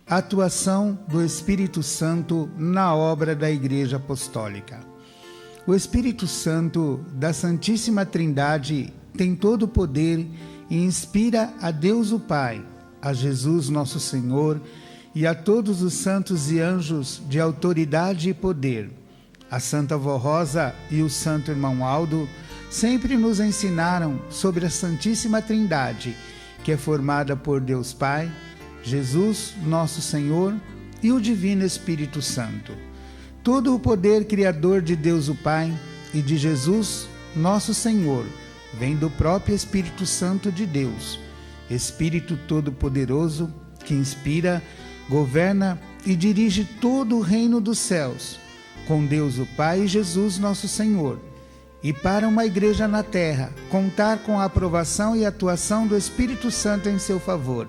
a atuação do Espírito Santo na obra da Igreja Apostólica. O Espírito Santo da Santíssima Trindade tem todo o poder e inspira a Deus o Pai, a Jesus nosso Senhor e a todos os santos e anjos de autoridade e poder. A Santa Vó Rosa e o Santo Irmão Aldo sempre nos ensinaram sobre a Santíssima Trindade, que é formada por Deus Pai, Jesus, nosso Senhor, e o Divino Espírito Santo. Todo o poder criador de Deus o Pai e de Jesus, nosso Senhor, vem do próprio Espírito Santo de Deus, Espírito Todo-Poderoso, que inspira, governa e dirige todo o reino dos céus, com Deus o Pai e Jesus, nosso Senhor. E para uma igreja na terra, contar com a aprovação e atuação do Espírito Santo em seu favor,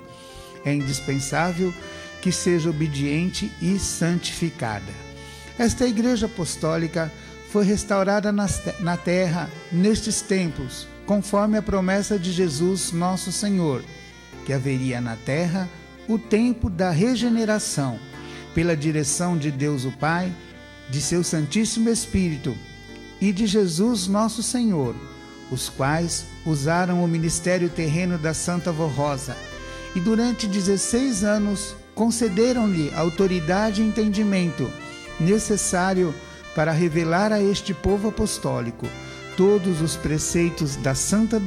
é indispensável que seja obediente e santificada. Esta Igreja Apostólica foi restaurada na terra nestes tempos, conforme a promessa de Jesus, nosso Senhor, que haveria na terra o tempo da regeneração, pela direção de Deus o Pai, de seu Santíssimo Espírito e de Jesus, nosso Senhor, os quais usaram o ministério terreno da Santa Vó Rosa, e durante 16 anos concederam-lhe autoridade e entendimento necessário para revelar a este povo apostólico todos os preceitos da santa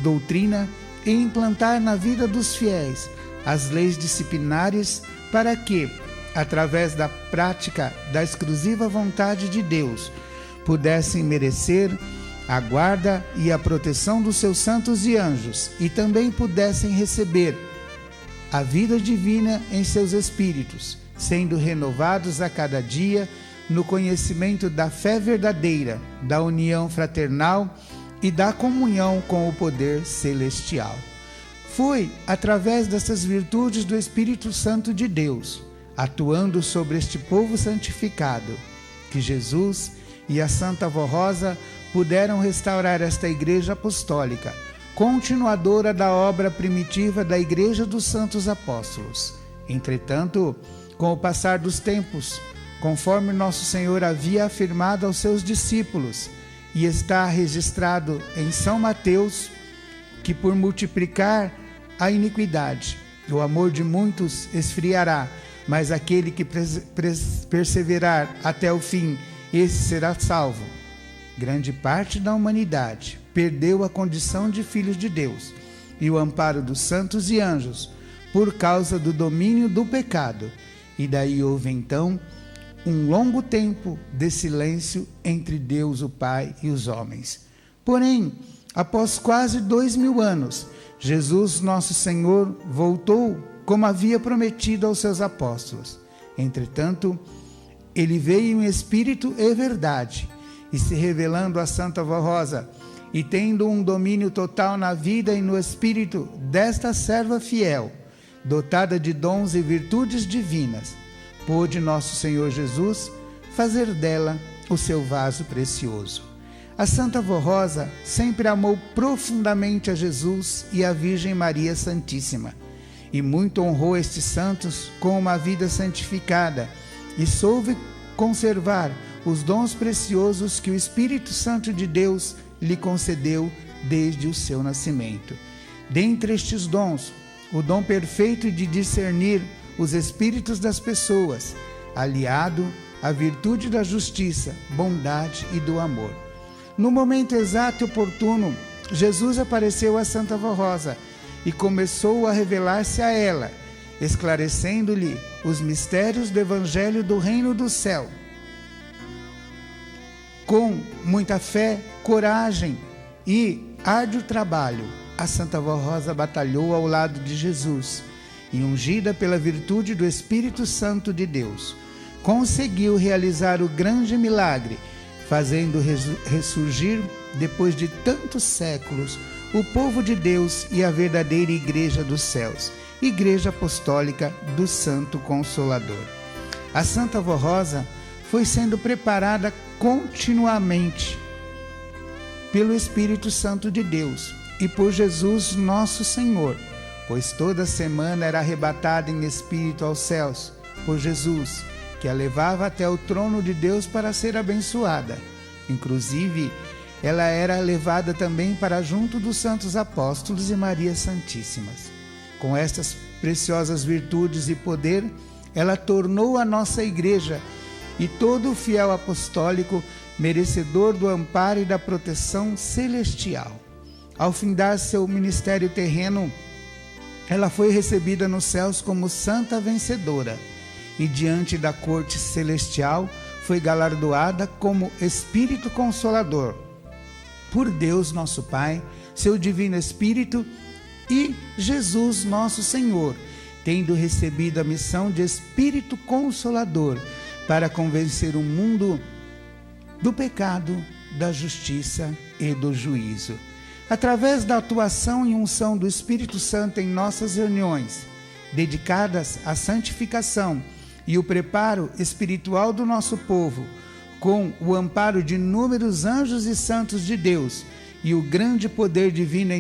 doutrina e implantar na vida dos fiéis as leis disciplinares para que, através da prática da exclusiva vontade de Deus, pudessem merecer a guarda e a proteção dos seus santos e anjos e também pudessem receber a vida divina em seus espíritos, sendo renovados a cada dia no conhecimento da fé verdadeira, da união fraternal e da comunhão com o poder celestial. Foi através dessas virtudes do Espírito Santo de Deus, atuando sobre este povo santificado, que Jesus e a Santa Vó Rosa puderam restaurar esta Igreja Apostólica, continuadora da obra primitiva da Igreja dos Santos Apóstolos. Entretanto, com o passar dos tempos, conforme nosso Senhor havia afirmado aos seus discípulos, e está registrado em São Mateus, que por multiplicar a iniquidade, o amor de muitos esfriará, mas aquele que perseverar até o fim, esse será salvo. Grande parte da humanidade perdeu a condição de filhos de Deus e o amparo dos santos e anjos por causa do domínio do pecado. E daí houve então um longo tempo de silêncio entre Deus o Pai e os homens. Porém, após quase 2000 anos, Jesus, nosso Senhor, voltou como havia prometido aos seus apóstolos. Entretanto, ele veio em espírito e verdade, e se revelando a Santa Vó Rosa, e tendo um domínio total na vida e no espírito desta serva fiel, dotada de dons e virtudes divinas, pôde nosso Senhor Jesus fazer dela o seu vaso precioso. A Santa Vó Rosa sempre amou profundamente a Jesus e a Virgem Maria Santíssima, e muito honrou estes santos com uma vida santificada, e soube conservar os dons preciosos que o Espírito Santo de Deus lhe concedeu desde o seu nascimento. Dentre estes dons, o dom perfeito de discernir os espíritos das pessoas, aliado à virtude da justiça, bondade e do amor. No momento exato e oportuno, Jesus apareceu a Santa Vó Rosa e começou a revelar-se a ela, esclarecendo-lhe os mistérios do Evangelho do Reino do Céu. Com muita fé, coragem e árduo trabalho, a Santa Vó Rosa batalhou ao lado de Jesus e, ungida pela virtude do Espírito Santo de Deus, conseguiu realizar o grande milagre, fazendo ressurgir, depois de tantos séculos, o povo de Deus e a verdadeira Igreja dos céus, Igreja Apostólica do Santo Consolador. A Santa Vó Rosa foi sendo preparada continuamente pelo Espírito Santo de Deus e por Jesus nosso Senhor, pois toda semana era arrebatada em espírito aos céus por Jesus, que a levava até o trono de Deus para ser abençoada. Inclusive, ela era levada também para junto dos santos apóstolos e Maria Santíssimas. Com estas preciosas virtudes e poder, ela tornou a nossa igreja e todo o fiel apostólico merecedor do amparo e da proteção celestial. Ao findar seu ministério terreno, ela foi recebida nos céus como santa vencedora e diante da corte celestial foi galardoada como Espírito Consolador por Deus nosso Pai, seu Divino Espírito e Jesus nosso Senhor, tendo recebido a missão de Espírito Consolador para convencer o mundo do pecado, da justiça e do juízo. Através da atuação e unção do Espírito Santo em nossas reuniões, dedicadas à santificação e o preparo espiritual do nosso povo, com o amparo de inúmeros anjos e santos de Deus e o grande poder divino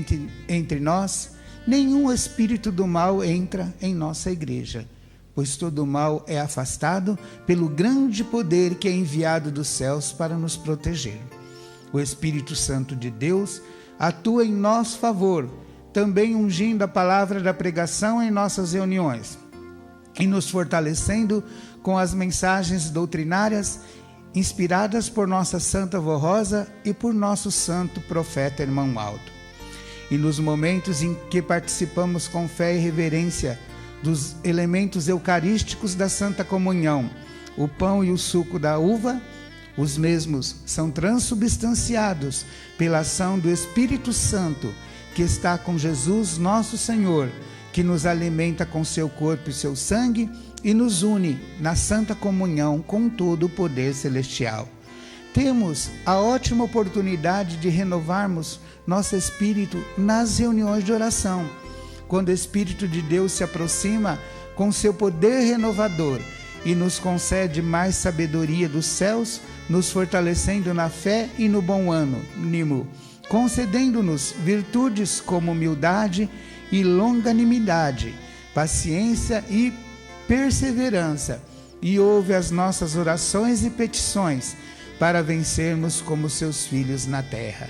entre nós, nenhum espírito do mal entra em nossa igreja, pois todo o mal é afastado pelo grande poder que é enviado dos céus para nos proteger. O Espírito Santo de Deus atua em nosso favor, também ungindo a palavra da pregação em nossas reuniões e nos fortalecendo com as mensagens doutrinárias inspiradas por nossa Santa Vó Rosa e por nosso santo profeta Irmão Aldo. E nos momentos em que participamos com fé e reverência dos elementos eucarísticos da Santa Comunhão, o pão e o suco da uva, os mesmos são transubstanciados pela ação do Espírito Santo, que está com Jesus nosso Senhor, que nos alimenta com seu corpo e seu sangue e nos une na Santa Comunhão com todo o poder celestial. Temos a ótima oportunidade de renovarmos nosso espírito nas reuniões de oração, quando o Espírito de Deus se aproxima com seu poder renovador e nos concede mais sabedoria dos céus, nos fortalecendo na fé e no bom ânimo, concedendo-nos virtudes como humildade e longanimidade, paciência e perseverança, e ouve as nossas orações e petições para vencermos como seus filhos na terra.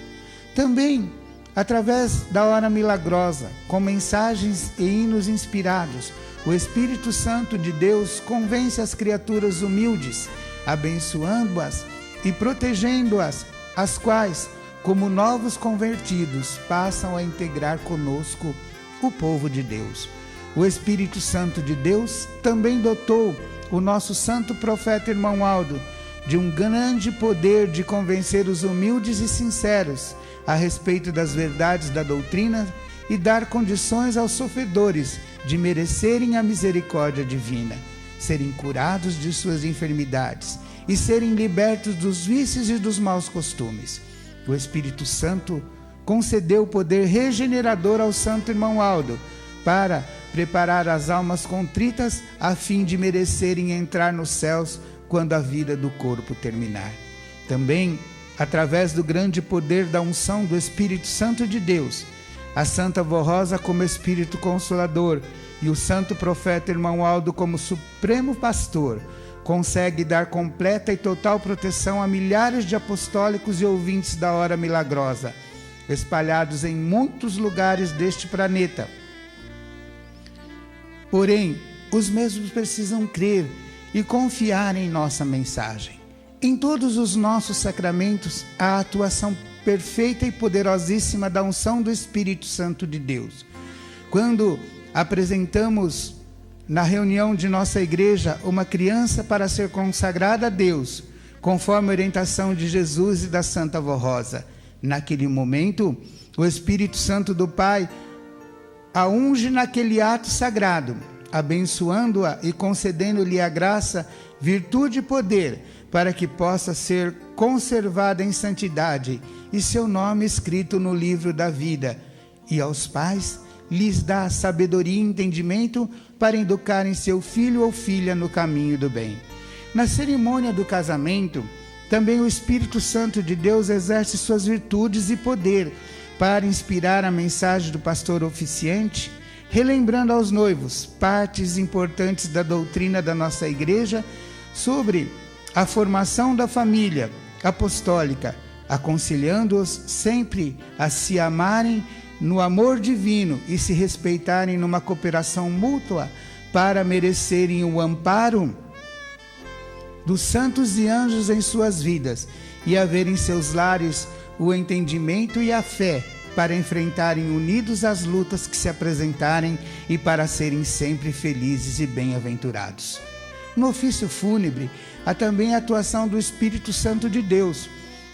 Também, através da hora milagrosa, com mensagens e hinos inspirados, o Espírito Santo de Deus convence as criaturas humildes, abençoando-as e protegendo-as, as quais, como novos convertidos, passam a integrar conosco o povo de Deus. O Espírito Santo de Deus também dotou o nosso santo profeta Irmão Aldo de um grande poder de convencer os humildes e sinceros a respeito das verdades da doutrina e dar condições aos sofredores de merecerem a misericórdia divina, serem curados de suas enfermidades e serem libertos dos vícios e dos maus costumes. O Espírito Santo concedeu o poder regenerador ao santo Irmão Aldo para preparar as almas contritas a fim de merecerem entrar nos céus quando a vida do corpo terminar. Também, através do grande poder da unção do Espírito Santo de Deus, a Santa Vó Rosa como Espírito Consolador e o santo profeta Irmão Aldo como Supremo Pastor, consegue dar completa e total proteção a milhares de apostólicos e ouvintes da hora milagrosa, espalhados em muitos lugares deste planeta. Porém, os mesmos precisam crer e confiar em nossa mensagem. Em todos os nossos sacramentos, há a atuação perfeita e poderosíssima da unção do Espírito Santo de Deus. Quando apresentamos na reunião de nossa igreja uma criança para ser consagrada a Deus, conforme a orientação de Jesus e da Santa Vó Rosa, naquele momento, o Espírito Santo do Pai a unge naquele ato sagrado, abençoando-a e concedendo-lhe a graça, virtude e poder, para que possa ser conservada em santidade e seu nome escrito no livro da vida. E aos pais lhes dá sabedoria e entendimento para educarem seu filho ou filha no caminho do bem. Na cerimônia do casamento, também o Espírito Santo de Deus exerce suas virtudes e poder para inspirar a mensagem do pastor oficiante, relembrando aos noivos partes importantes da doutrina da nossa igreja sobre a formação da família apostólica, aconselhando-os sempre a se amarem no amor divino e se respeitarem numa cooperação mútua para merecerem o amparo dos santos e anjos em suas vidas e haver em seus lares o entendimento e a fé para enfrentarem unidos as lutas que se apresentarem e para serem sempre felizes e bem-aventurados. No ofício fúnebre, há também a atuação do Espírito Santo de Deus,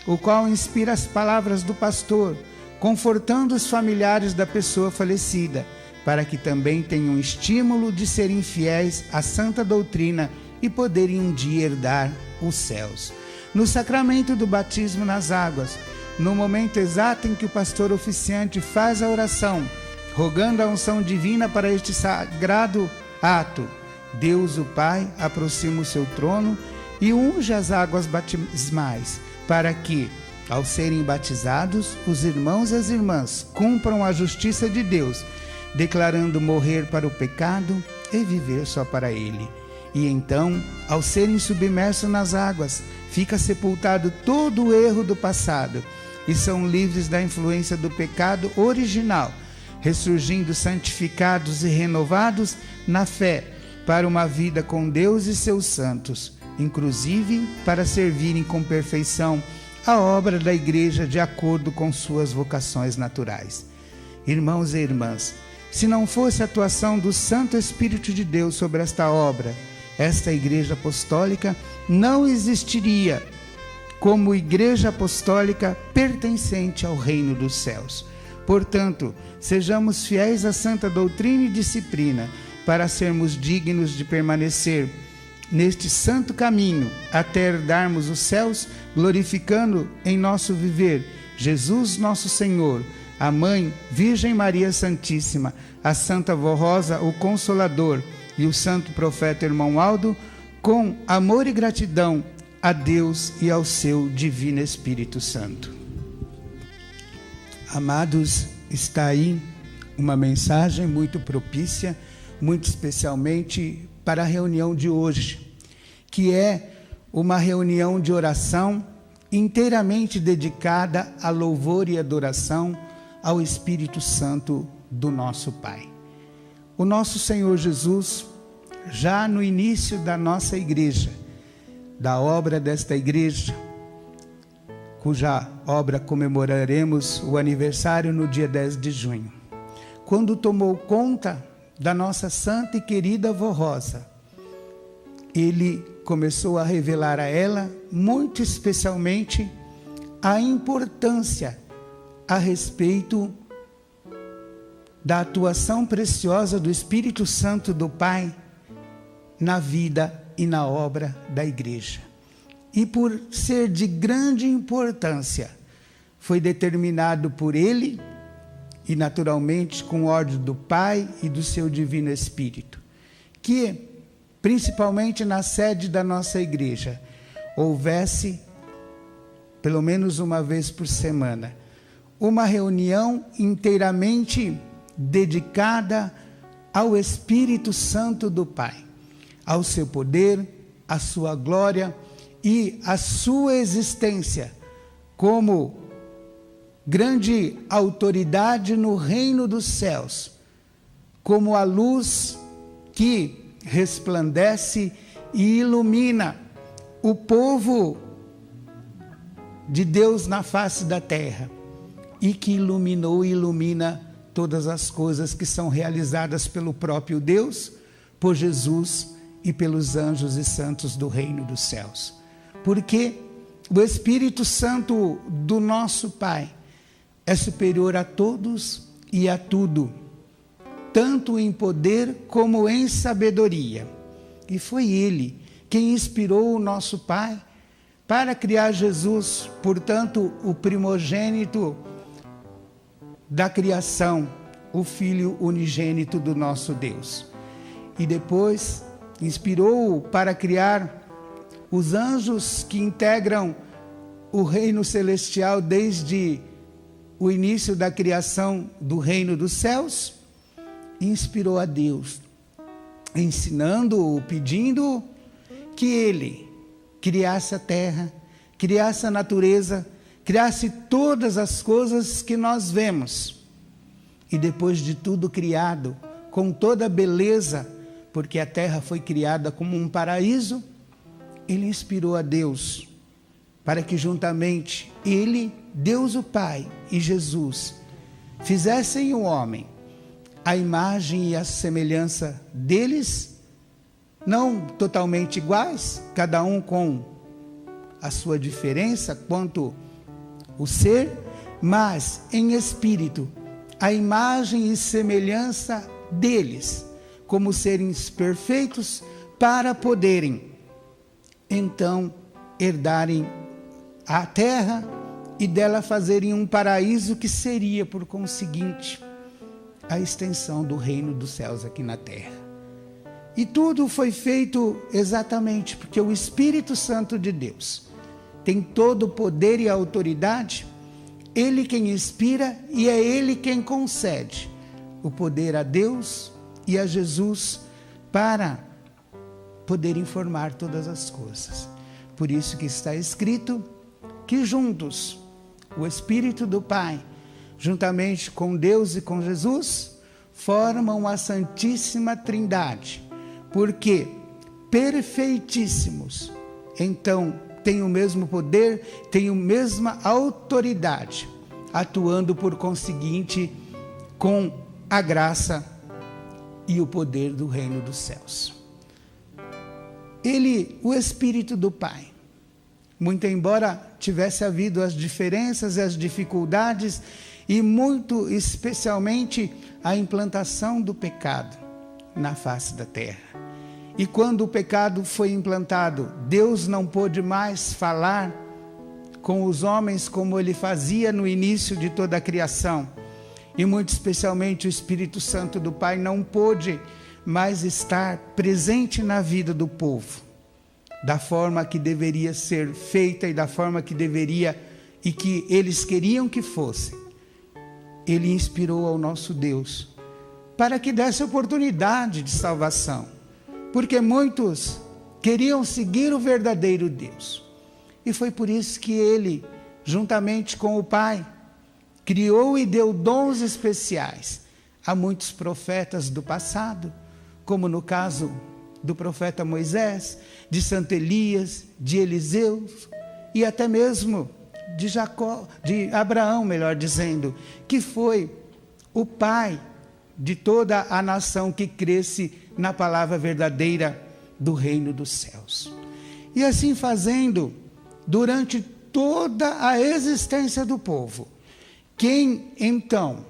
o qual inspira as palavras do pastor, confortando os familiares da pessoa falecida, para que também tenham estímulo de serem fiéis à santa doutrina e poderem um dia herdar os céus. No sacramento do batismo nas águas, no momento exato em que o pastor oficiante faz a oração, rogando a unção divina para este sagrado ato, Deus o Pai aproxima o seu trono e unge as águas batismais, para que, ao serem batizados, os irmãos e as irmãs cumpram a justiça de Deus, declarando morrer para o pecado e viver só para Ele. E então, ao serem submersos nas águas, fica sepultado todo o erro do passado e são livres da influência do pecado original, ressurgindo santificados e renovados na fé para uma vida com Deus e seus santos, inclusive para servirem com perfeição a obra da igreja de acordo com suas vocações naturais. Irmãos e irmãs, se não fosse a atuação do Santo Espírito de Deus sobre esta obra, esta igreja apostólica não existiria como igreja apostólica pertencente ao reino dos céus. Portanto, sejamos fiéis à santa doutrina e disciplina para sermos dignos de permanecer neste santo caminho até herdarmos os céus, glorificando em nosso viver Jesus nosso Senhor, a Mãe Virgem Maria Santíssima, a Santa Vó Rosa, o Consolador, e o Santo Profeta Irmão Aldo, com amor e gratidão a Deus e ao seu Divino Espírito Santo. Amados, está aí uma mensagem muito propícia, muito especialmente para a reunião de hoje, que é uma reunião de oração inteiramente dedicada a louvor e adoração ao Espírito Santo do nosso Pai. O nosso Senhor Jesus, já no início da nossa igreja, da obra desta igreja, cuja obra comemoraremos o aniversário no dia 10 de junho, quando tomou conta da nossa santa e querida Vó Rosa, ele começou a revelar a ela, muito especialmente, a importância a respeito da atuação preciosa do Espírito Santo do Pai na vida e na obra da igreja. E por ser de grande importância, foi determinado por ele, e naturalmente com ordem do Pai e do seu Divino Espírito, que, principalmente na sede da nossa igreja, houvesse, pelo menos uma vez por semana, uma reunião inteiramente dedicada ao Espírito Santo do Pai, ao seu poder, à sua glória e à sua existência como grande autoridade no reino dos céus, como a luz que resplandece e ilumina o povo de Deus na face da terra, e que iluminou e ilumina todas as coisas que são realizadas pelo próprio Deus, por Jesus e pelos anjos e santos do reino dos céus. Porque o Espírito Santo do nosso Pai é superior a todos e a tudo, tanto em poder como em sabedoria. E foi Ele quem inspirou o nosso Pai para criar Jesus, portanto, o primogênito da criação, o Filho unigênito do nosso Deus. E depois inspirou-o para criar os anjos que integram o reino celestial desde o início da criação do reino dos céus, inspirou a Deus, ensinando-o, pedindo que ele criasse a terra, criasse a natureza, criasse todas as coisas que nós vemos. E depois de tudo criado, com toda a beleza, porque a terra foi criada como um paraíso, ele inspirou a Deus para que juntamente ele, Deus o Pai e Jesus, fizessem o homem a imagem e a semelhança deles, não totalmente iguais, cada um com a sua diferença quanto o ser, mas em espírito, a imagem e semelhança deles, como seres perfeitos, para poderem então herdarem a terra e dela fazerem um paraíso que seria, por conseguinte, a extensão do reino dos céus aqui na terra. E tudo foi feito exatamente porque o Espírito Santo de Deus tem todo o poder e a autoridade, ele quem inspira e é ele quem concede o poder a Deus e a Jesus para poder informar todas as coisas. Por isso que está escrito que juntos, o Espírito do Pai, juntamente com Deus e com Jesus, formam a Santíssima Trindade, porque perfeitíssimos, então têm o mesmo poder, têm a mesma autoridade, atuando por conseguinte com a graça e o poder do reino dos céus. Ele, o Espírito do Pai, muito embora tivesse havido as diferenças e as dificuldades, e muito especialmente a implantação do pecado na face da terra. E quando o pecado foi implantado, Deus não pôde mais falar com os homens como ele fazia no início de toda a criação. E muito especialmente o Espírito Santo do Pai não pôde mais estar presente na vida do povo, da forma que deveria ser feita e da forma que deveria e que eles queriam que fosse. Ele inspirou ao nosso Deus para que desse oportunidade de salvação, porque muitos queriam seguir o verdadeiro Deus. E foi por isso que ele, juntamente com o Pai, criou e deu dons especiais a muitos profetas do passado, como no caso do profeta Moisés, de Santo Elias, de Eliseu e até mesmo de Jacó, de Abraão, melhor dizendo, que foi o pai de toda a nação que cresce na palavra verdadeira do reino dos céus. E assim fazendo, durante toda a existência do povo, quem então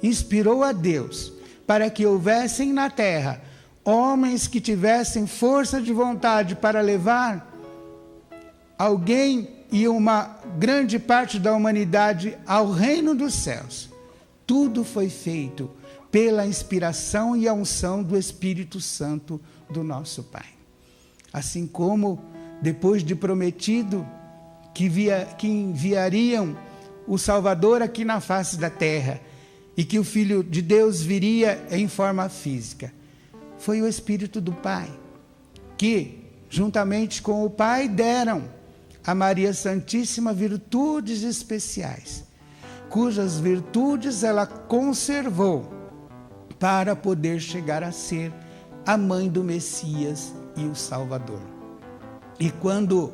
inspirou a Deus para que houvessem na terra homens que tivessem força de vontade para levar alguém e uma grande parte da humanidade ao reino dos céus. Tudo foi feito pela inspiração e a unção do Espírito Santo do nosso Pai. Assim como, depois de prometido que enviariam o Salvador aqui na face da terra e que o Filho de Deus viria em forma física, foi o Espírito do Pai que, juntamente com o Pai, deram a Maria Santíssima virtudes especiais, cujas virtudes ela conservou para poder chegar a ser a mãe do Messias e o Salvador. E quando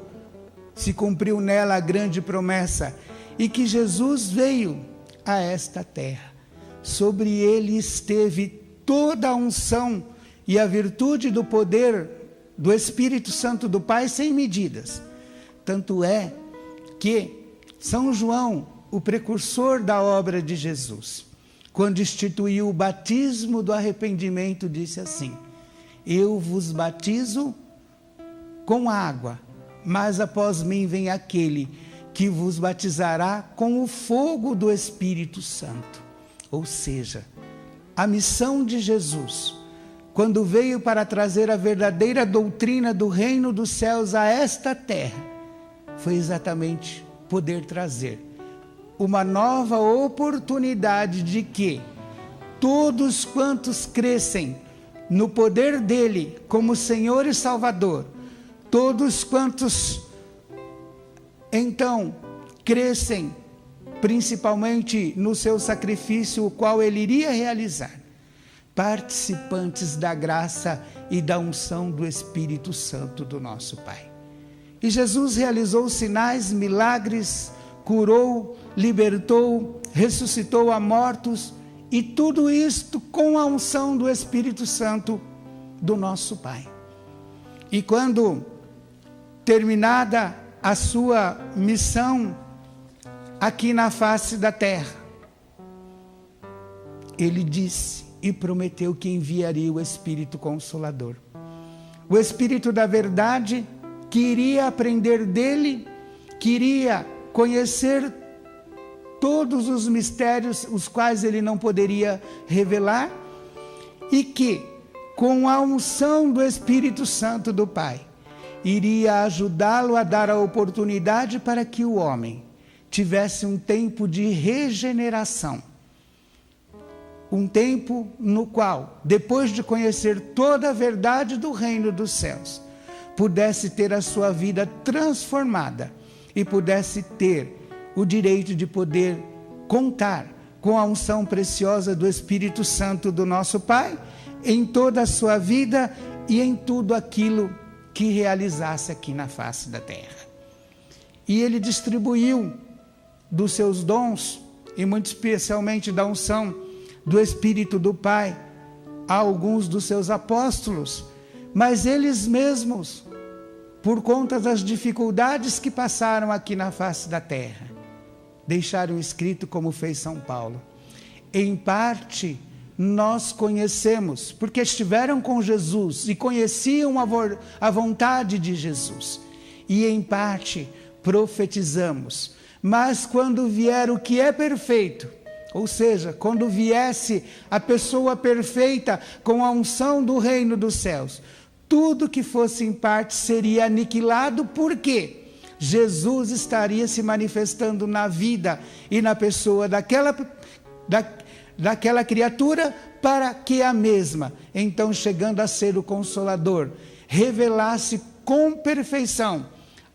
se cumpriu nela a grande promessa e que Jesus veio a esta terra, sobre ele esteve toda a unção e a virtude do poder do Espírito Santo do Pai sem medidas. Tanto é que São João, o precursor da obra de Jesus, quando instituiu o batismo do arrependimento, disse assim: eu vos batizo com água, mas após mim vem aquele que vos batizará com o fogo do Espírito Santo. Ou seja, a missão de Jesus, quando veio para trazer a verdadeira doutrina do reino dos céus a esta terra, foi exatamente poder trazer uma nova oportunidade de que todos quantos crescem no poder dele como Senhor e Salvador, todos quantos então crescem principalmente no seu sacrifício, o qual ele iria realizar, participantes da graça e da unção do Espírito Santo do nosso Pai. E Jesus realizou sinais, milagres, curou, libertou, ressuscitou a mortos, e tudo isto com a unção do Espírito Santo do nosso Pai. E quando terminada a sua missão aqui na face da terra, ele disse e prometeu que enviaria o Espírito Consolador, o Espírito da verdade, que iria aprender dele, que iria conhecer todos os mistérios os quais ele não poderia revelar, e que com a unção do Espírito Santo do Pai iria ajudá-lo a dar a oportunidade para que o homem tivesse um tempo de regeneração, um tempo no qual, depois de conhecer toda a verdade do reino dos céus, pudesse ter a sua vida transformada e pudesse ter o direito de poder contar com a unção preciosa do Espírito Santo do nosso Pai em toda a sua vida e em tudo aquilo que realizasse aqui na face da terra. E ele distribuiu dos seus dons, e muito especialmente da unção do Espírito do Pai, a alguns dos seus apóstolos, mas eles mesmos, por conta das dificuldades que passaram aqui na face da terra, deixaram escrito como fez São Paulo: em parte nós conhecemos, porque estiveram com Jesus e conheciam a vontade de Jesus, e em parte profetizamos, mas quando vier o que é perfeito, ou seja, quando viesse a pessoa perfeita com a unção do reino dos céus, tudo que fosse em parte seria aniquilado, porque Jesus estaria se manifestando na vida e na pessoa daquela criatura, para que a mesma, então chegando a ser o Consolador, revelasse com perfeição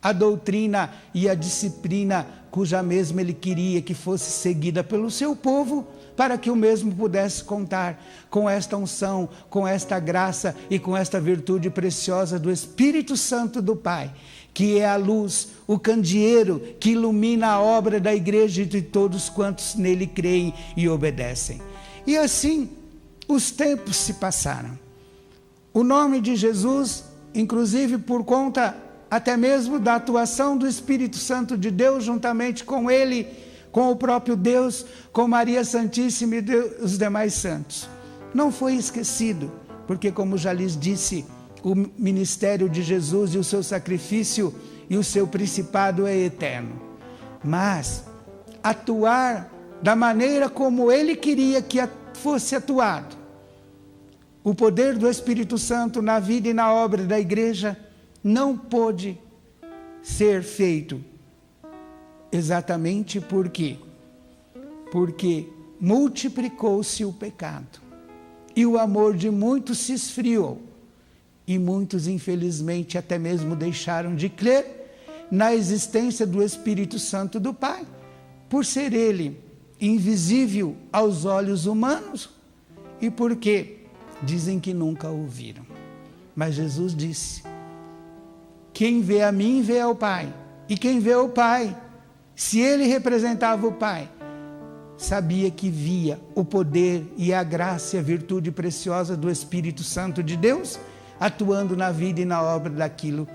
a doutrina e a disciplina cuja mesma ele queria que fosse seguida pelo seu povo, para que o mesmo pudesse contar com esta unção, com esta graça e com esta virtude preciosa do Espírito Santo do Pai, que é a luz, o candeeiro que ilumina a obra da igreja e de todos quantos nele creem e obedecem. E assim, os tempos se passaram. O nome de Jesus, inclusive por conta até mesmo da atuação do Espírito Santo de Deus, juntamente com ele, com o próprio Deus, com Maria Santíssima e os demais santos, não foi esquecido, porque, como já lhes disse, o ministério de Jesus e o seu sacrifício e o seu principado é eterno. Mas atuar da maneira como ele queria que fosse atuado, o poder do Espírito Santo na vida e na obra da igreja, não pôde ser feito. Exatamente por quê? Porque multiplicou-se o pecado, e o amor de muitos se esfriou, e muitos, infelizmente, até mesmo deixaram de crer na existência do Espírito Santo do Pai, por ser ele invisível aos olhos humanos, e porque dizem que nunca ouviram. Mas Jesus disse: quem vê a mim, vê ao Pai. E quem vê o Pai, se ele representava o Pai, sabia que via o poder e a graça e a virtude preciosa do Espírito Santo de Deus, atuando na vida e na obra daquilo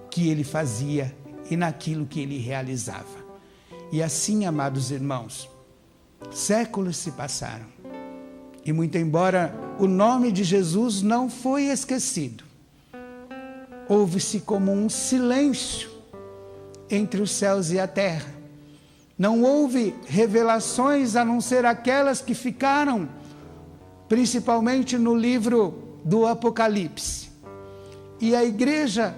que ele fazia e naquilo que ele realizava. E assim, amados irmãos, séculos se passaram. E muito embora o nome de Jesus não foi esquecido, houve-se como um silêncio entre os céus e a terra. Não houve revelações a não ser aquelas que ficaram, principalmente no livro do Apocalipse. E a igreja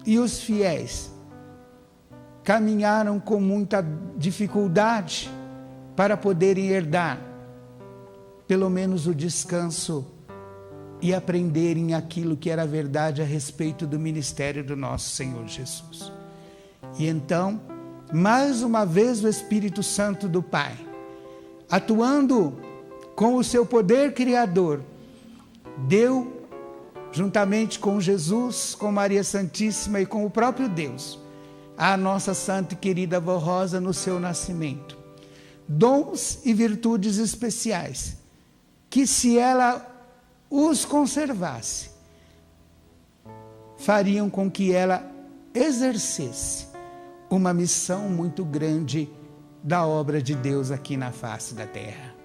e os fiéis caminharam com muita dificuldade para poderem herdar pelo menos o descanso e aprenderem aquilo que era verdade a respeito do ministério do nosso Senhor Jesus. E então, mais uma vez, o Espírito Santo do Pai, atuando com o seu poder criador, deu, juntamente com Jesus, com Maria Santíssima e com o próprio Deus, à nossa santa e querida avó Rosa no seu nascimento, dons e virtudes especiais, que se ela os conservasse, fariam com que ela exercesse uma missão muito grande da obra de Deus aqui na face da terra.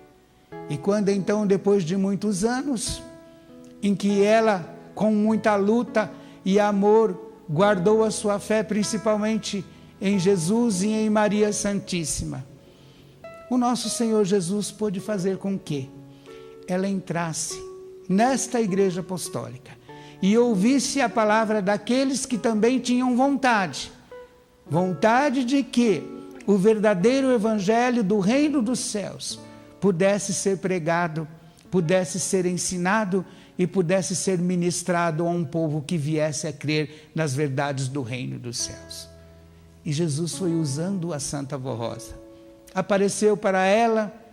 E quando então, depois de muitos anos, em que ela, com muita luta e amor, guardou a sua fé principalmente em Jesus e em Maria Santíssima, o nosso Senhor Jesus pôde fazer com que ela entrasse nesta igreja apostólica e ouvisse a palavra daqueles que também tinham vontade de que o verdadeiro evangelho do reino dos céus pudesse ser pregado, pudesse ser ensinado e pudesse ser ministrado a um povo que viesse a crer nas verdades do reino dos céus. E Jesus foi usando a Santa Avó Rosa. Apareceu para ela,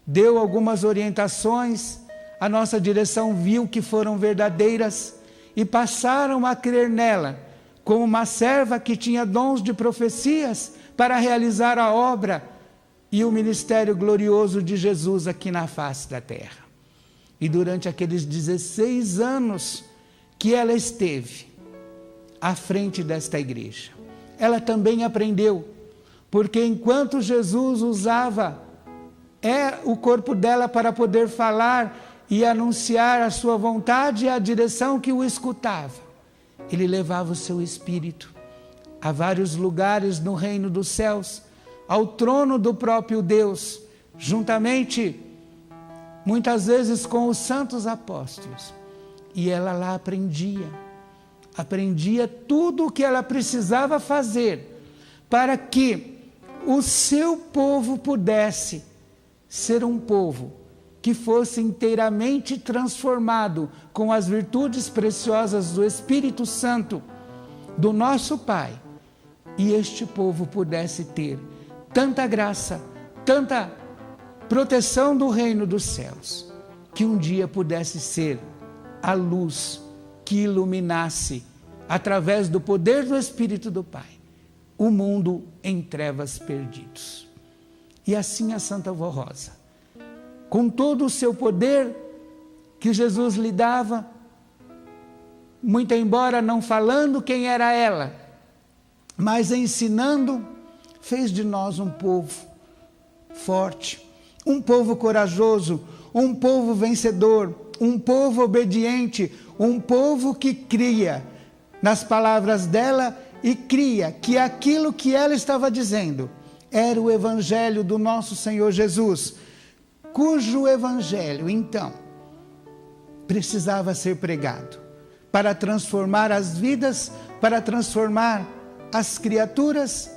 deu algumas orientações, a nossa direção viu que foram verdadeiras e passaram a crer nela, como uma serva que tinha dons de profecias para realizar a obra e o ministério glorioso de Jesus aqui na face da terra. E durante aqueles 16 anos que ela esteve à frente desta igreja, ela também aprendeu, porque enquanto Jesus usava o corpo dela para poder falar e anunciar a sua vontade e a direção que o escutava, ele levava o seu espírito a vários lugares no reino dos céus, ao trono do próprio Deus, juntamente, muitas vezes, com os santos apóstolos. E ela lá aprendia tudo o que ela precisava fazer para que o seu povo pudesse ser um povo que fosse inteiramente transformado com as virtudes preciosas do Espírito Santo, do nosso Pai, e este povo pudesse ter tanta graça, tanta proteção do reino dos céus, que um dia pudesse ser a luz que iluminasse, através do poder do Espírito do Pai, o mundo em trevas perdidos. E assim a Santa Avó Rosa, com todo o seu poder que Jesus lhe dava, muito embora não falando quem era ela, mas ensinando, fez de nós um povo forte, um povo corajoso, um povo vencedor, um povo obediente, um povo que cria nas palavras dela e cria que aquilo que ela estava dizendo era o evangelho do nosso Senhor Jesus, cujo evangelho, então, precisava ser pregado para transformar as vidas, para transformar as criaturas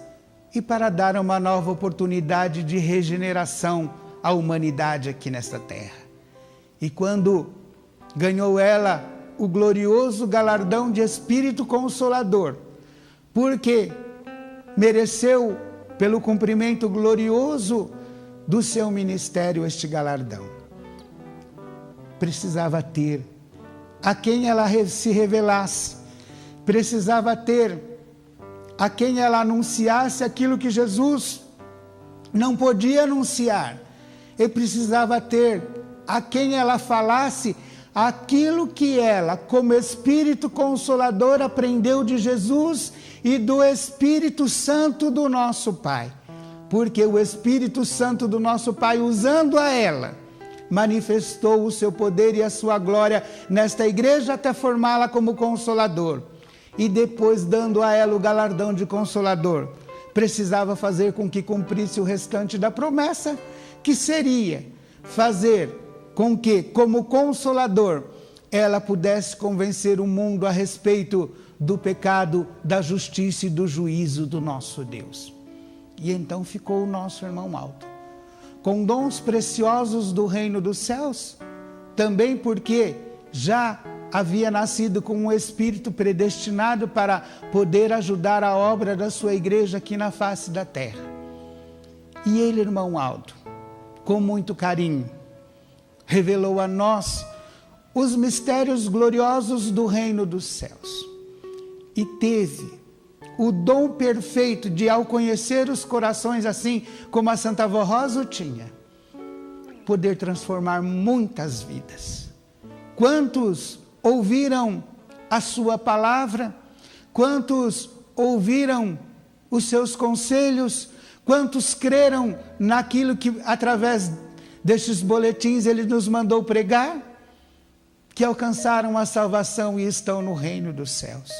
e para dar uma nova oportunidade de regeneração à humanidade aqui nesta terra. E quando ganhou ela o glorioso galardão de Espírito Consolador, porque mereceu, pelo cumprimento glorioso do seu ministério, este galardão, precisava ter a quem ela se revelasse, precisava ter a quem ela anunciasse aquilo que Jesus não podia anunciar, e precisava ter a quem ela falasse aquilo que ela, como Espírito Consolador, aprendeu de Jesus e do Espírito Santo do nosso Pai. Porque o Espírito Santo do nosso Pai, usando a ela, manifestou o seu poder e a sua glória nesta igreja até formá-la como Consolador. E depois, dando a ela o galardão de Consolador, precisava fazer com que cumprisse o restante da promessa, que seria fazer com que, como Consolador, ela pudesse convencer o mundo a respeito do pecado, da justiça e do juízo do nosso Deus. E então ficou o nosso irmão Alto com dons preciosos do reino dos céus, também porque já havia nascido com um espírito predestinado para poder ajudar a obra da sua igreja aqui na face da terra. E ele, irmão Aldo, com muito carinho, revelou a nós os mistérios gloriosos do reino dos céus. E teve o dom perfeito de, ao conhecer os corações assim como a Santa Vó Rosa o tinha, poder transformar muitas vidas. Quantos ouviram a sua palavra? Quantos ouviram os seus conselhos? Quantos creram naquilo que, através destes boletins, ele nos mandou pregar? Que alcançaram a salvação e estão no reino dos céus.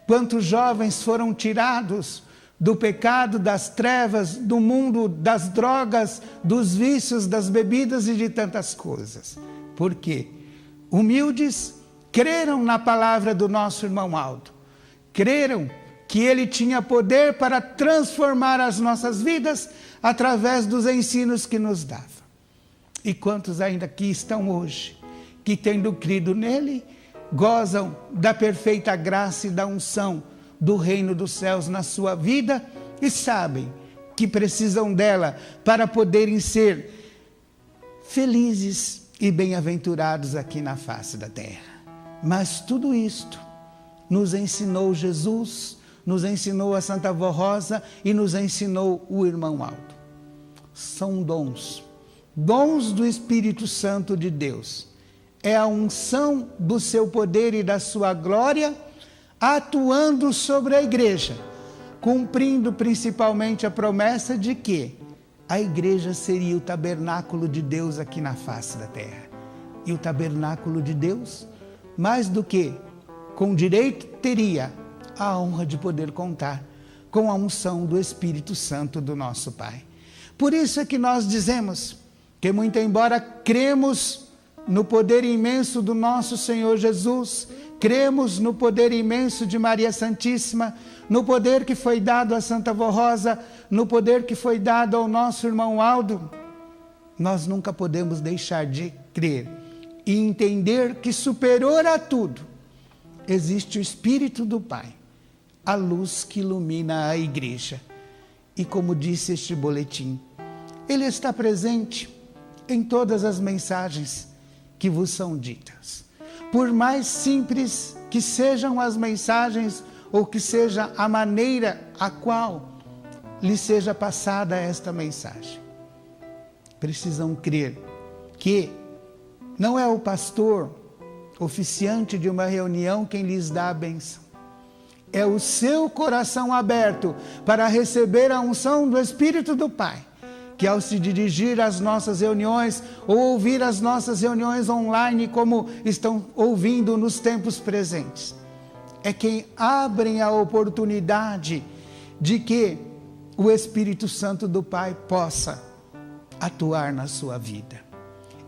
Quantos jovens foram tirados do pecado, das trevas, do mundo, das drogas, dos vícios, das bebidas e de tantas coisas. Por quê? Humildes, creram na palavra do nosso irmão Aldo. Creram que ele tinha poder para transformar as nossas vidas através dos ensinos que nos dava. E quantos ainda aqui estão hoje, que tendo crido nele, gozam da perfeita graça e da unção do reino dos céus na sua vida e sabem que precisam dela para poderem ser felizes e bem-aventurados aqui na face da terra. Mas tudo isto nos ensinou Jesus, nos ensinou a Santa Vó Rosa e nos ensinou o irmão Aldo. São dons do Espírito Santo de Deus. É a unção do seu poder e da sua glória atuando sobre a igreja, cumprindo principalmente a promessa de que a igreja seria o tabernáculo de Deus aqui na face da terra. E o tabernáculo de Deus, mais do que com direito, teria a honra de poder contar com a unção do Espírito Santo do nosso Pai. Por isso é que nós dizemos que, muito embora cremos no poder imenso do nosso Senhor Jesus, cremos no poder imenso de Maria Santíssima, no poder que foi dado a Santa Vó Rosa, no poder que foi dado ao nosso irmão Aldo, nós nunca podemos deixar de crer e entender que superior a tudo existe o Espírito do Pai, a luz que ilumina a igreja. E como disse este boletim, ele está presente em todas as mensagens que vos são ditas. Por mais simples que sejam as mensagens ou que seja a maneira a qual lhe seja passada esta mensagem, precisam crer que não é o pastor oficiante de uma reunião quem lhes dá a bênção. É o seu coração aberto para receber a unção do Espírito do Pai, que ao se dirigir às nossas reuniões ou ouvir as nossas reuniões online como estão ouvindo nos tempos presentes, é quem abrem a oportunidade de que o Espírito Santo do Pai possa atuar na sua vida.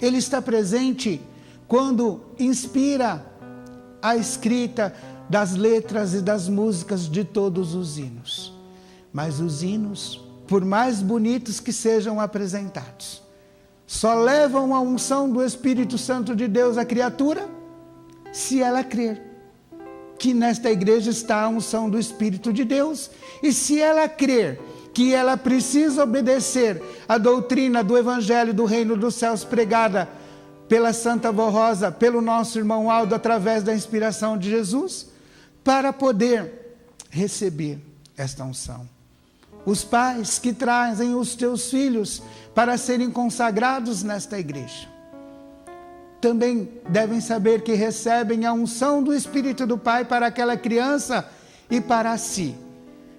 Ele está presente quando inspira a escrita das letras e das músicas de todos os hinos. Mas os hinos, por mais bonitos que sejam apresentados, só levam a unção do Espírito Santo de Deus à criatura se ela crer que nesta igreja está a unção do Espírito de Deus, e se ela crer que ela precisa obedecer à doutrina do Evangelho do Reino dos Céus pregada pela Santa Vó Rosa, pelo nosso irmão Aldo, através da inspiração de Jesus, para poder receber esta unção. Os pais que trazem os teus filhos para serem consagrados nesta igreja também devem saber que recebem a unção do Espírito do Pai para aquela criança e para si.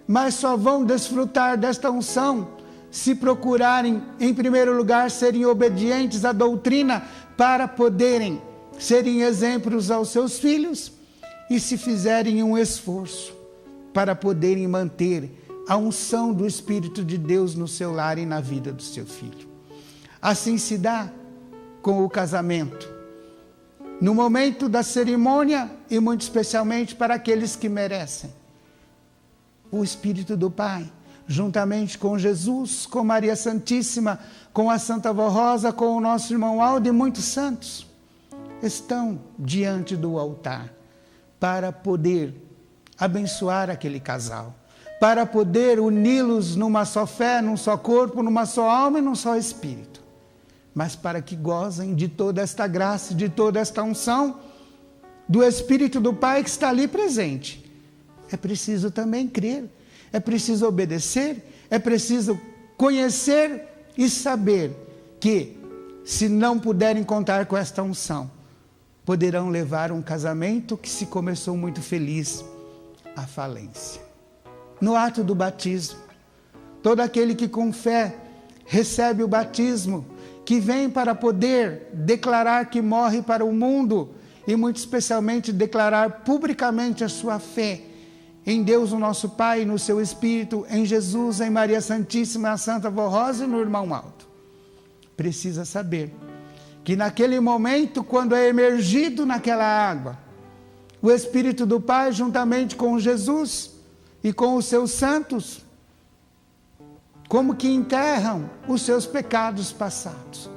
Mas só vão desfrutar desta unção se procurarem, em primeiro lugar, serem obedientes à doutrina para poderem serem exemplos aos seus filhos e se fizerem um esforço para poderem manter a unção do Espírito de Deus no seu lar e na vida do seu filho. Assim se dá com o casamento. No momento da cerimônia, e muito especialmente para aqueles que merecem, o Espírito do Pai juntamente com Jesus, com Maria Santíssima, com a Santa Vó Rosa, com o nosso irmão Aldo e muitos santos, estão diante do altar para poder abençoar aquele casal, para poder uni-los numa só fé, num só corpo, numa só alma e num só espírito, mas para que gozem de toda esta graça, de toda esta unção do Espírito do Pai que está ali presente. É preciso também crer, é preciso obedecer, é preciso conhecer e saber que, se não puderem contar com esta unção, poderão levar um casamento que se começou muito feliz à falência. No ato do batismo, todo aquele que com fé recebe o batismo, que vem para poder declarar que morre para o mundo e muito especialmente declarar publicamente a sua fé em Deus, o nosso Pai, no seu Espírito, em Jesus, em Maria Santíssima, a Santa Vó Rosa e no irmão Aldo. Precisa saber que naquele momento, quando é emergido naquela água, o Espírito do Pai, juntamente com Jesus e com os seus santos, como que enterram os seus pecados passados.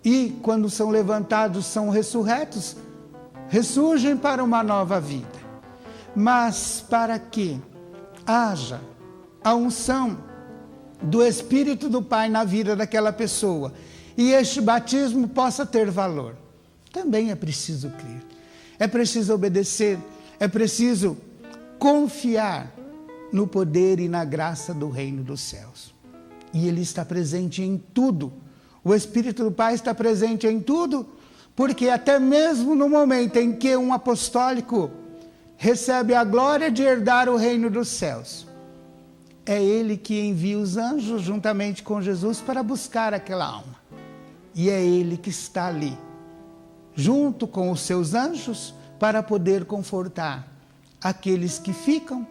E quando são levantados, são ressurretos, ressurgem para uma nova vida. Mas para que haja a unção do Espírito do Pai na vida daquela pessoa e este batismo possa ter valor, também é preciso crer, é preciso obedecer, é preciso confiar no poder e na graça do reino dos céus. E Ele está presente em tudo. O Espírito do Pai está presente em tudo, porque até mesmo no momento em que um apostólico recebe a glória de herdar o reino dos céus, é Ele que envia os anjos juntamente com Jesus para buscar aquela alma. E é Ele que está ali, junto com os seus anjos, para poder confortar aqueles que ficam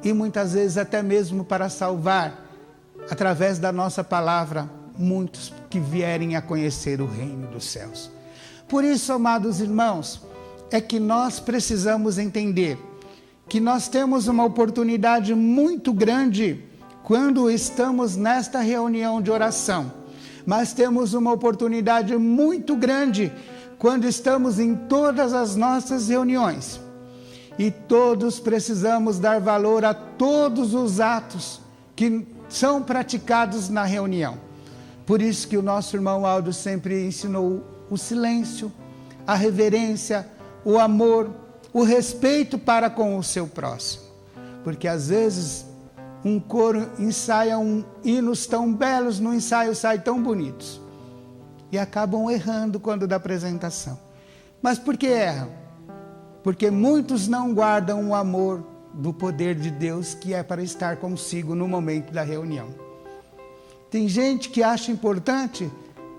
e muitas vezes até mesmo para salvar, através da nossa palavra, muitos que vierem a conhecer o reino dos céus. Por isso, amados irmãos, é que nós precisamos entender que nós temos uma oportunidade muito grande quando estamos nesta reunião de oração, mas temos uma oportunidade muito grande quando estamos em todas as nossas reuniões. E todos precisamos dar valor a todos os atos que são praticados na reunião. Por isso que o nosso irmão Aldo sempre ensinou o silêncio, a reverência, o amor, o respeito para com o seu próximo. Porque às vezes um coro ensaia hinos tão belos, no ensaio saem tão bonitos, e acabam errando quando da apresentação. Mas por que erram? Porque muitos não guardam o amor do poder de Deus, que é para estar consigo no momento da reunião. Tem gente que acha importante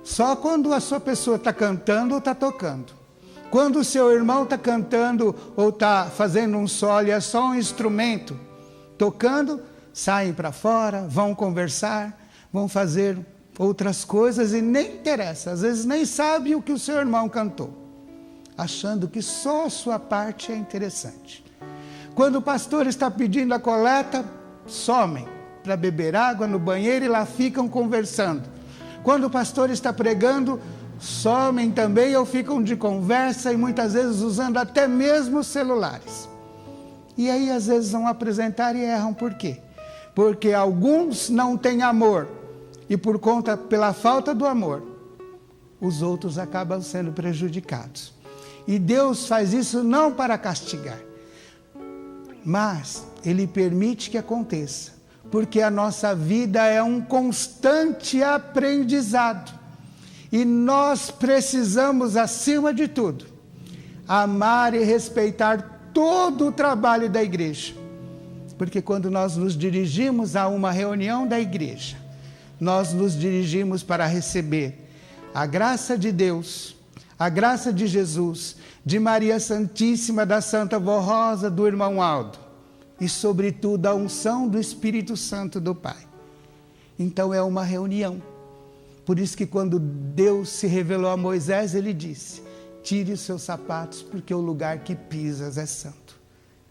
só quando a sua pessoa está cantando ou está tocando. Quando o seu irmão está cantando ou está fazendo um solo e é só um instrumento tocando, saem para fora, vão conversar, vão fazer outras coisas e nem interessa. Às vezes nem sabe o que o seu irmão cantou, achando que só a sua parte é interessante. Quando o pastor está pedindo a coleta, somem para beber água no banheiro e lá ficam conversando. Quando o pastor está pregando, somem também ou ficam de conversa e muitas vezes usando até mesmo os celulares. E aí às vezes vão apresentar e erram. Por quê? Porque alguns não têm amor e pela falta do amor, os outros acabam sendo prejudicados. E Deus faz isso não para castigar, mas Ele permite que aconteça, porque a nossa vida é um constante aprendizado. E nós precisamos, acima de tudo, amar e respeitar todo o trabalho da igreja. Porque quando nós nos dirigimos a uma reunião da igreja, nós nos dirigimos para receber a graça de Deus, a graça de Jesus, de Maria Santíssima, da Santa Vó Rosa, do irmão Aldo, e sobretudo a unção do Espírito Santo do Pai. Então é uma reunião. Por isso que quando Deus se revelou a Moisés, Ele disse: tire os seus sapatos, porque o lugar que pisas é santo.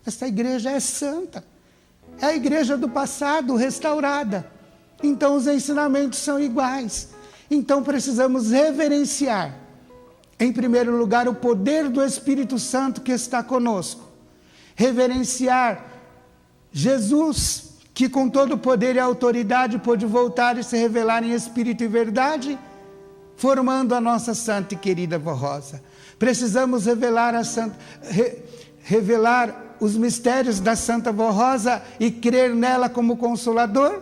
Esta igreja é santa. É a igreja do passado restaurada. Então os ensinamentos são iguais. Então precisamos reverenciar, em primeiro lugar, o poder do Espírito Santo que está conosco. Reverenciar Jesus, que com todo o poder e autoridade pôde voltar e se revelar em espírito e verdade, formando a nossa santa e querida Vó Rosa. Precisamos revelar os mistérios da Santa Vó Rosa e crer nela como consolador,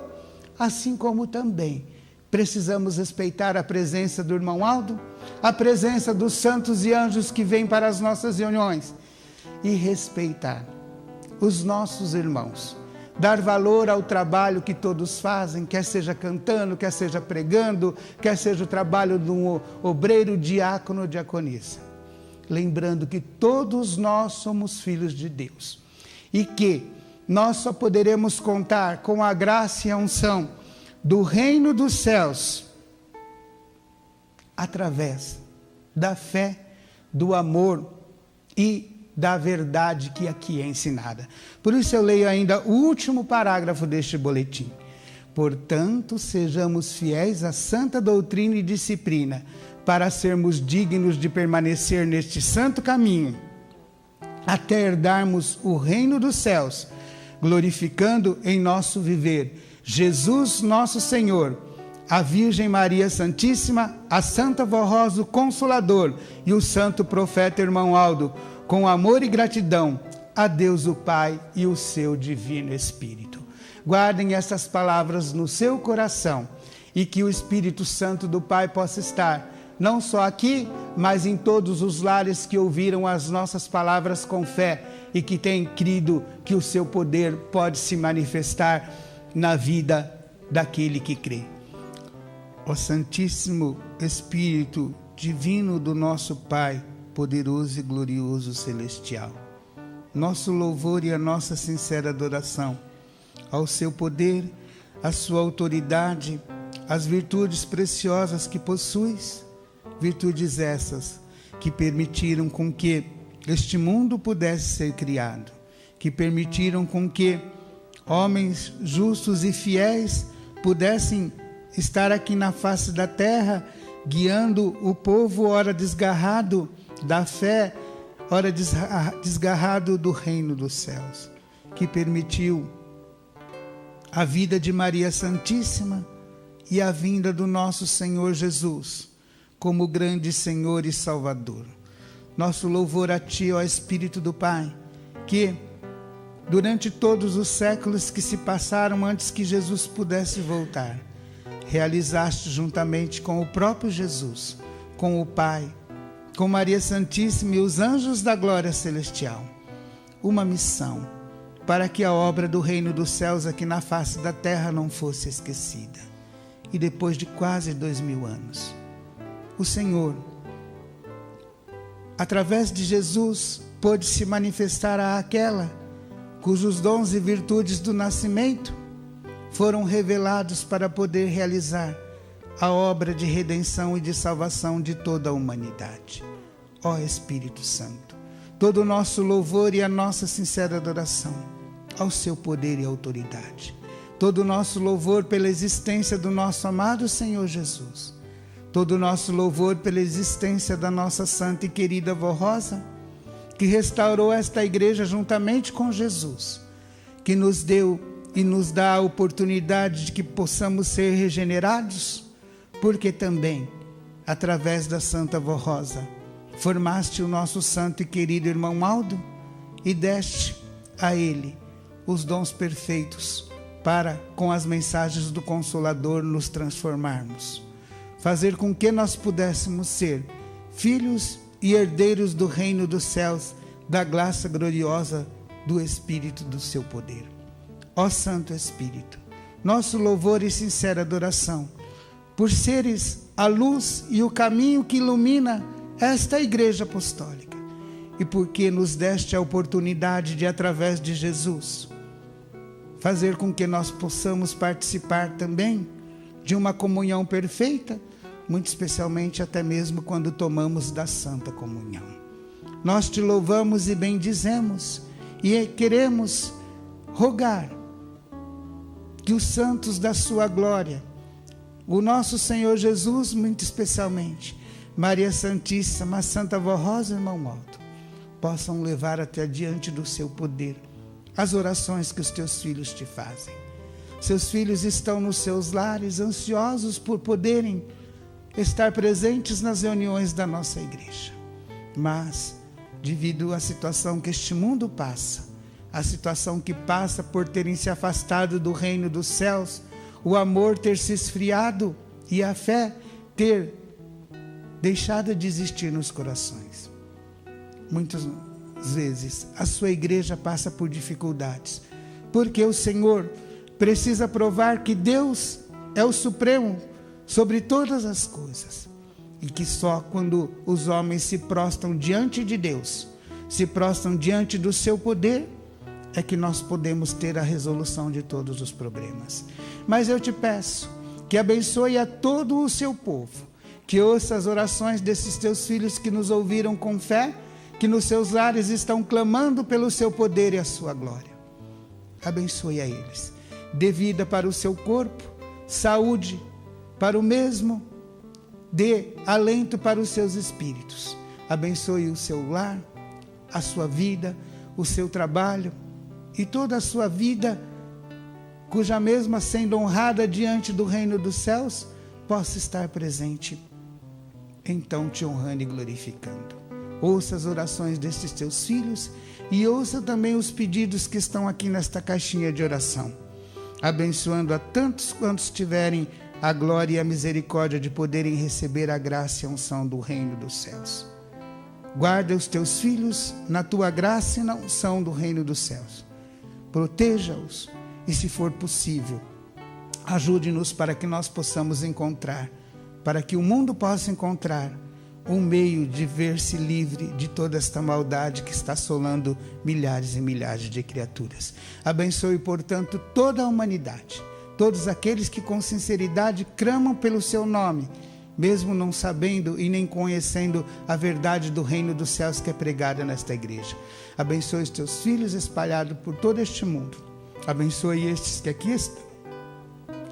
assim como também precisamos respeitar a presença do irmão Aldo, a presença dos santos e anjos que vêm para as nossas reuniões, e respeitar os nossos irmãos, dar valor ao trabalho que todos fazem, quer seja cantando, quer seja pregando, quer seja o trabalho de um obreiro, diácono ou diaconisa. Lembrando que todos nós somos filhos de Deus e que nós só poderemos contar com a graça e a unção do reino dos céus através da fé, do amor e da verdade que aqui é ensinada. Por isso eu leio ainda o último parágrafo deste boletim. Portanto, sejamos fiéis à santa doutrina e disciplina, para sermos dignos de permanecer neste santo caminho, até herdarmos o reino dos céus, glorificando em nosso viver Jesus nosso Senhor, a Virgem Maria Santíssima, a Santa Vó Rosa, o Consolador, e o santo profeta irmão Aldo, com amor e gratidão a Deus o Pai e o seu Divino Espírito. Guardem essas palavras no seu coração e que o Espírito Santo do Pai possa estar não só aqui, mas em todos os lares que ouviram as nossas palavras com fé e que têm crido que o seu poder pode se manifestar na vida daquele que crê. Ó Santíssimo Espírito Divino do nosso Pai, poderoso e glorioso celestial, nosso louvor e a nossa sincera adoração ao seu poder, à sua autoridade, às virtudes preciosas que possuis, virtudes essas que permitiram com que este mundo pudesse ser criado, que permitiram com que homens justos e fiéis pudessem estar aqui na face da terra, guiando o povo, ora desgarrado da fé, ora desgarrado do reino dos céus, que permitiu a vida de Maria Santíssima e a vinda do nosso Senhor Jesus, como grande Senhor e Salvador. Nosso louvor a Ti, ó Espírito do Pai, que durante todos os séculos que se passaram antes que Jesus pudesse voltar, realizaste juntamente com o próprio Jesus, com o Pai, com Maria Santíssima e os anjos da glória celestial, uma missão para que a obra do reino dos céus aqui na face da terra não fosse esquecida. E depois de quase 2000 anos, o Senhor, através de Jesus, pôde se manifestar àquela cujos dons e virtudes do nascimento foram revelados para poder realizar a obra de redenção e de salvação de toda a humanidade. Ó Espírito Santo, todo o nosso louvor e a nossa sincera adoração ao seu poder e autoridade. Todo o nosso louvor pela existência do nosso amado Senhor Jesus. Todo o nosso louvor pela existência da nossa santa e querida Vó Rosa, que restaurou esta igreja juntamente com Jesus, que nos deu e nos dá a oportunidade de que possamos ser regenerados, porque também, através da Santa Vó Rosa, formaste o nosso santo e querido irmão Aldo e deste a ele os dons perfeitos para, com as mensagens do Consolador, nos transformarmos, fazer com que nós pudéssemos ser filhos e herdeiros do reino dos céus, da graça gloriosa do Espírito do seu poder. Ó Santo Espírito, nosso louvor e sincera adoração, por seres a luz e o caminho que ilumina esta igreja apostólica, e porque nos deste a oportunidade de, através de Jesus, fazer com que nós possamos participar também de uma comunhão perfeita, muito especialmente até mesmo quando tomamos da Santa Comunhão. Nós te louvamos e bendizemos e queremos rogar que os santos da sua glória, o nosso Senhor Jesus, muito especialmente, Maria Santíssima, Santa Vó Rosa e Irmão Aldo, possam levar até diante do seu poder as orações que os teus filhos te fazem. Seus filhos estão nos seus lares, ansiosos por poderem estar presentes nas reuniões da nossa igreja. Mas, devido à situação que este mundo passa, a situação que passa por terem se afastado do reino dos céus, o amor ter se esfriado e a fé ter deixado de existir nos corações. Muitas vezes a sua igreja passa por dificuldades, porque o Senhor precisa provar que Deus é o Supremo sobre todas as coisas, e que só quando os homens se prostram diante de Deus, se prostram diante do seu poder, é que nós podemos ter a resolução de todos os problemas. Mas eu te peço que abençoe a todo o seu povo, que ouça as orações desses teus filhos que nos ouviram com fé, que nos seus lares estão clamando pelo seu poder e a sua glória. Abençoe a eles, dê vida para o seu corpo, saúde para o mesmo, dê alento para os seus espíritos. Abençoe o seu lar, a sua vida, o seu trabalho e toda a sua vida, cuja mesma sendo honrada diante do reino dos céus, possa estar presente, então te honrando e glorificando. Ouça as orações destes teus filhos e ouça também os pedidos que estão aqui nesta caixinha de oração, abençoando a tantos quantos tiverem a glória e a misericórdia de poderem receber a graça e a unção do reino dos céus. Guarda os teus filhos na tua graça e na unção do reino dos céus. Proteja-os e, se for possível, ajude-nos para que nós possamos encontrar, para que o mundo possa encontrar um meio de ver-se livre de toda esta maldade que está assolando milhares e milhares de criaturas. Abençoe, portanto, toda a humanidade, todos aqueles que com sinceridade clamam pelo seu nome, mesmo não sabendo e nem conhecendo a verdade do reino dos céus que é pregada nesta igreja. Abençoe os teus filhos espalhados por todo este mundo. Abençoe estes que aqui estão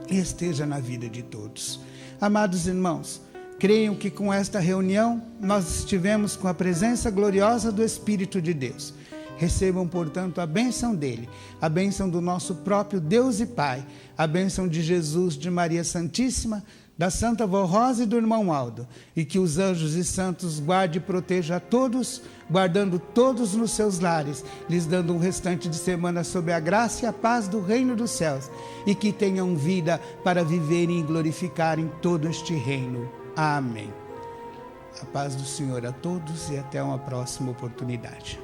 e esteja na vida de todos. Amados irmãos, creiam que com esta reunião nós estivemos com a presença gloriosa do Espírito de Deus. Recebam, portanto, a bênção dele, a bênção do nosso próprio Deus e Pai, a bênção de Jesus, de Maria Santíssima, da Santa Vó Rosa e do Irmão Aldo, e que os anjos e santos guarde e proteja a todos, guardando todos nos seus lares, lhes dando um restante de semana sob a graça e a paz do reino dos céus, e que tenham vida para viverem e glorificarem todo este reino. Amém. A paz do Senhor a todos e até uma próxima oportunidade.